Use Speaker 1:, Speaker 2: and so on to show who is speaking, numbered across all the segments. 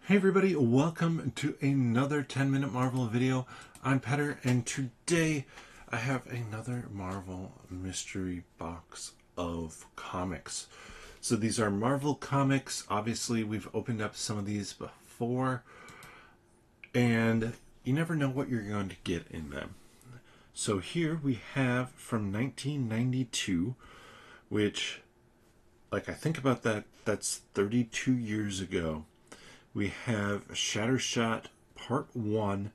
Speaker 1: Hey everybody, welcome to another 10-minute Marvel video. I'm Petter, and today I have another Marvel mystery box of comics. So these are Marvel comics. Obviously, we've opened up some of these before, and you never know what you're going to get in them. So here we have from 1992, which, like, I think about that, that's 32 years ago. We have Shattershot Part 1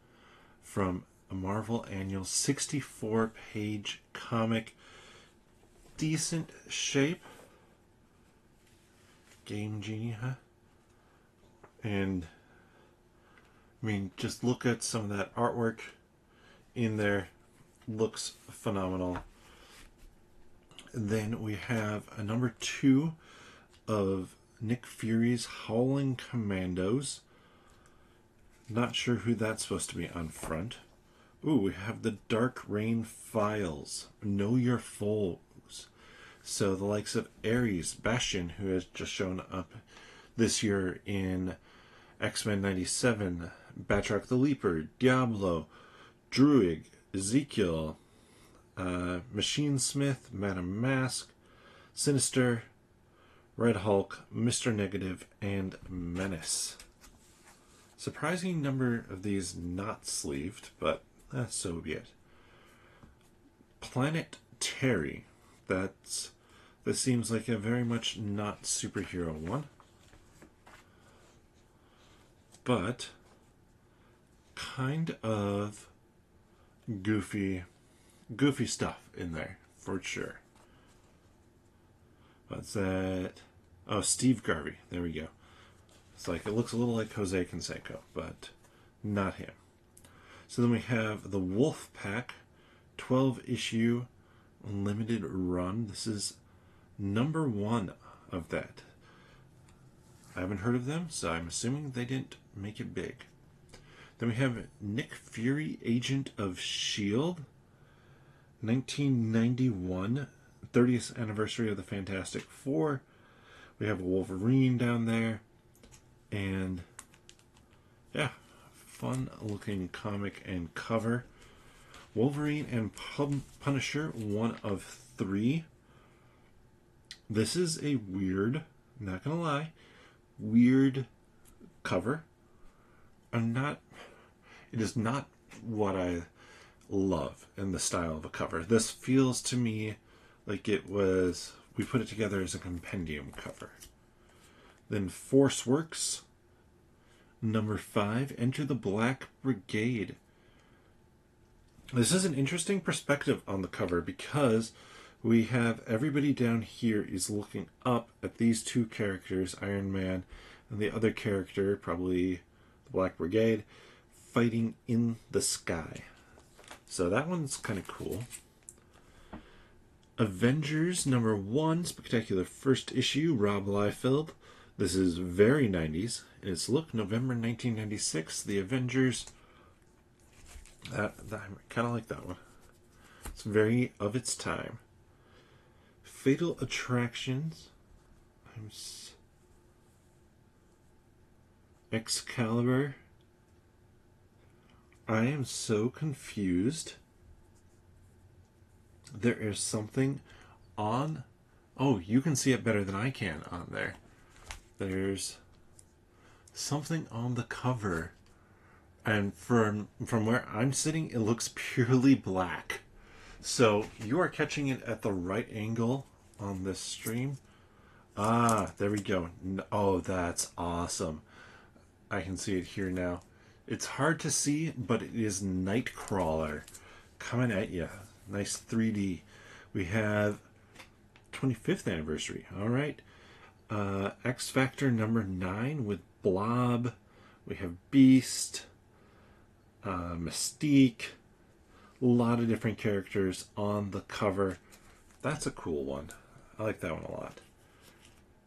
Speaker 1: from a Marvel Annual 64-page comic. Decent shape. Game Genie, huh? And, I mean, just look at some of that artwork in there. Looks phenomenal. And then we have a number 2 of Nick Fury's Howling Commandos. Not sure who that's supposed to be on front. Ooh, we have the Dark Reign Files. Know Your Foes. So the likes of Ares, Bastion, who has just shown up this year in X-Men 97, Batroc the Leaper, Diablo, Druig, Ezekiel, Machine Smith, Madame Mask, Sinister, Red Hulk, Mr. Negative, and Menace. Surprising number of these not sleeved, but so be it. Planet Terry. This seems like a very much not superhero one, but kind of goofy stuff in there for sure. What's that? Oh, Steve Garvey. There we go. It's like, it looks a little like Jose Canseco, but not him. So then we have the Wolf Pack 12-issue limited run. This is number 1 of that. I haven't heard of them, so I'm assuming they didn't make it big. Then we have Nick Fury, Agent of S.H.I.E.L.D. 1991, 30th anniversary of the Fantastic Four. We have a Wolverine down there. And yeah, fun looking comic and cover. Wolverine and Punisher, 1 of 3. This is a weird, not gonna lie, weird cover. It is not what I love in the style of a cover. This feels to me like we put it together as a compendium cover. Then Force Works, number 5, Enter the Black Brigade. This is an interesting perspective on the cover because we have everybody down here is looking up at these two characters, Iron Man and the other character, probably the Black Brigade, fighting in the sky. So that one's kind of cool. Avengers number 1, Spectacular First Issue, Rob Liefeld. This is very 90s. It's November 1996. The Avengers. I kind of like that one. It's very of its time. Fatal Attractions. Excalibur. I am so confused. There is something on... Oh, you can see it better than I can on there. There's something on the cover. And from where I'm sitting, it looks purely black. So you are catching it at the right angle on this stream. Ah, there we go. Oh, that's awesome. I can see it here now. It's hard to see, but it is Nightcrawler coming at you. Nice 3D. We have 25th anniversary. All right. X Factor number 9 with Blob. We have Beast. Mystique. A lot of different characters on the cover. That's a cool one. I like that one a lot.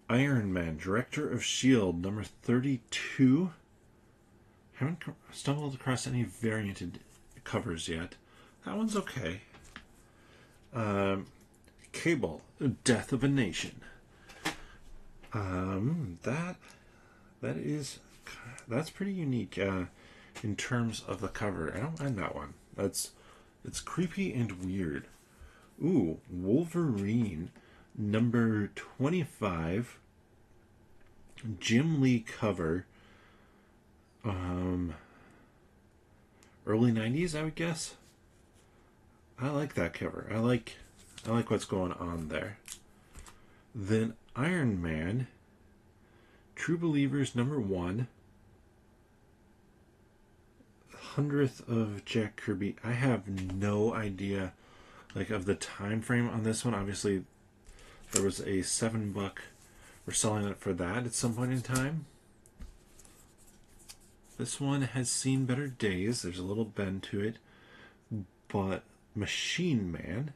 Speaker 1: Iron Man, Director of S.H.I.E.L.D. number 32. Haven't stumbled across any varianted covers yet. That one's okay. Cable, Death of a Nation. That is that's pretty unique in terms of the cover. I don't mind that one. It's creepy and weird. Ooh, Wolverine number 25, Jim Lee cover. Early 90s, I would guess. I like that cover. I like what's going on there. Then Iron Man, True Believers number 1, 100th of Jack Kirby. I have no idea like of the time frame on this one. Obviously there was a $7, we're selling it for that at some point in time. This one has seen better days. There's a little bend to it. But Machine Man,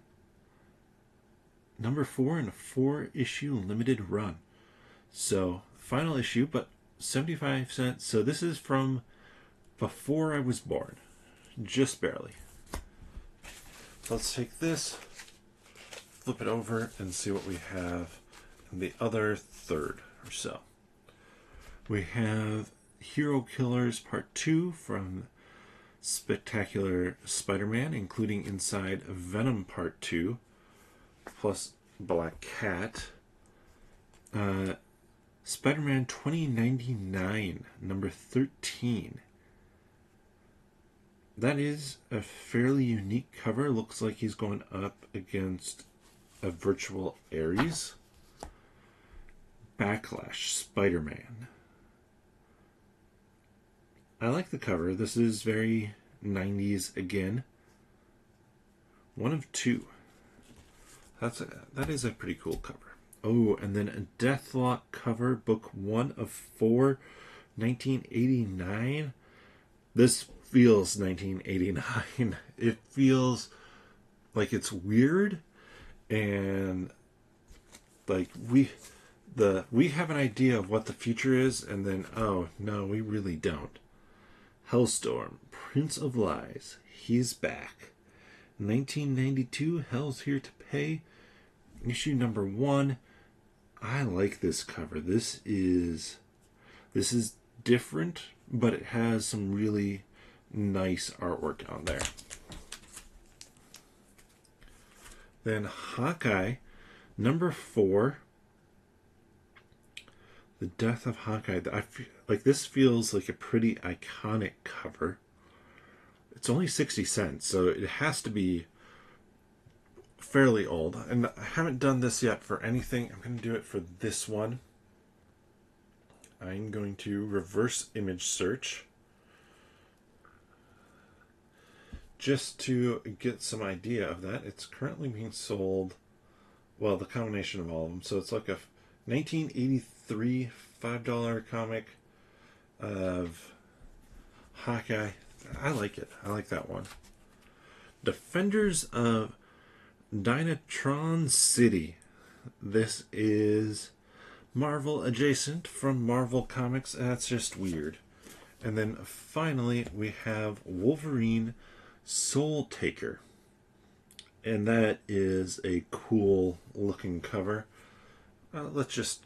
Speaker 1: number 4 in a 4-issue limited run. So, final issue, but 75 cents. So this is from before I was born. Just barely. Let's take this, flip it over, and see what we have in the other third or so. We have Hero Killers Part 2 from Spectacular Spider-Man, including inside Venom Part 2, plus Black Cat. Spider-Man 2099, number 13. That is a fairly unique cover. Looks like he's going up against a virtual Ares. Backlash Spider-Man. I like the cover. This is very 90s again. 1 of 2. That is a pretty cool cover. Oh, and then a Deathlock cover, book 1 of 4, 1989. This feels 1989. It feels like it's weird, and like we have an idea of what the future is, and then oh no, we really don't. Hellstorm, Prince of Lies, he's back. 1992, Hell's Here to Pay, issue number 1. I like this cover. This is different, but it has some really nice artwork on there. Then Hawkeye, number 4. The Death of Hawkeye. I feel like this feels like a pretty iconic cover. It's only 60 cents, so it has to be fairly old. And I haven't done this yet for anything. I'm going to do it for this one. I'm going to reverse image search just to get some idea of that. It's currently being sold, well, the combination of all of them. So it's like a 1983 $5 comic of Hawkeye. I like it. I like that one. Defenders of Dynatron City. This is Marvel adjacent from Marvel Comics. That's just weird. And then finally we have Wolverine Soul Taker. And that is a cool looking cover. Let's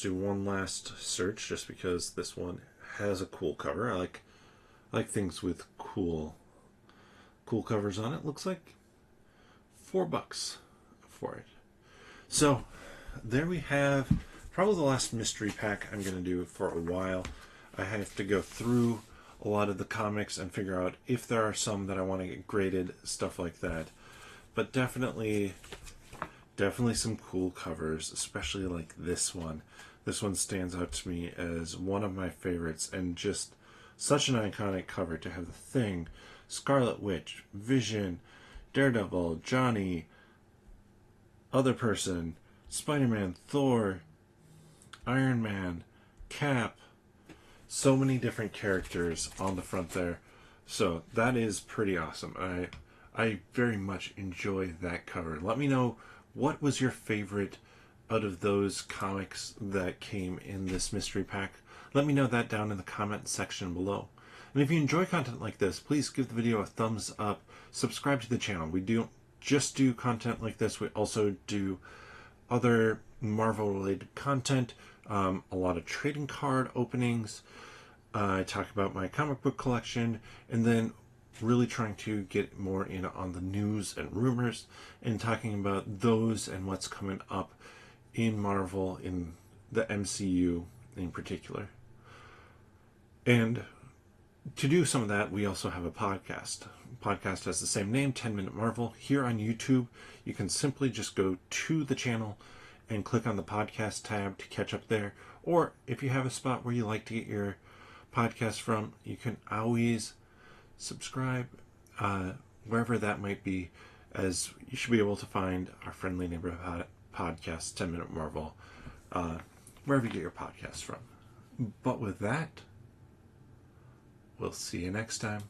Speaker 1: do one last search, just because this one has a cool cover. I like things with cool covers on it. Looks like $4 for it. So there we have probably the last mystery pack I'm going to do for a while. I have to go through a lot of the comics and figure out if there are some that I want to get graded, stuff like that. But definitely some cool covers, especially like this one. This one stands out to me as one of my favorites, and just such an iconic cover to have the Thing, Scarlet Witch, Vision, Daredevil, Johnny, Other Person, Spider-Man, Thor, Iron Man, Cap. So many different characters on the front there. So that is pretty awesome. I very much enjoy that cover. Let me know, what was your favorite out of those comics that came in this mystery pack? Let me know that down in the comment section below. And if you enjoy content like this, please give the video a thumbs up. Subscribe to the channel. We don't just do content like this. We also do other Marvel related content. A lot of trading card openings. I talk about my comic book collection, and then really trying to get more in on the news and rumors and talking about those and what's coming up in Marvel, in the MCU in particular. And to do some of that, we also have a podcast. Podcast has the same name, 10 Minute Marvel. Here on YouTube, you can simply just go to the channel and click on the podcast tab to catch up there. Or if you have a spot where you like to get your podcast from, you can always subscribe wherever that might be, as you should be able to find our friendly neighborhood podcast, 10 Minute Marvel, wherever you get your podcasts from. But with that, we'll see you next time.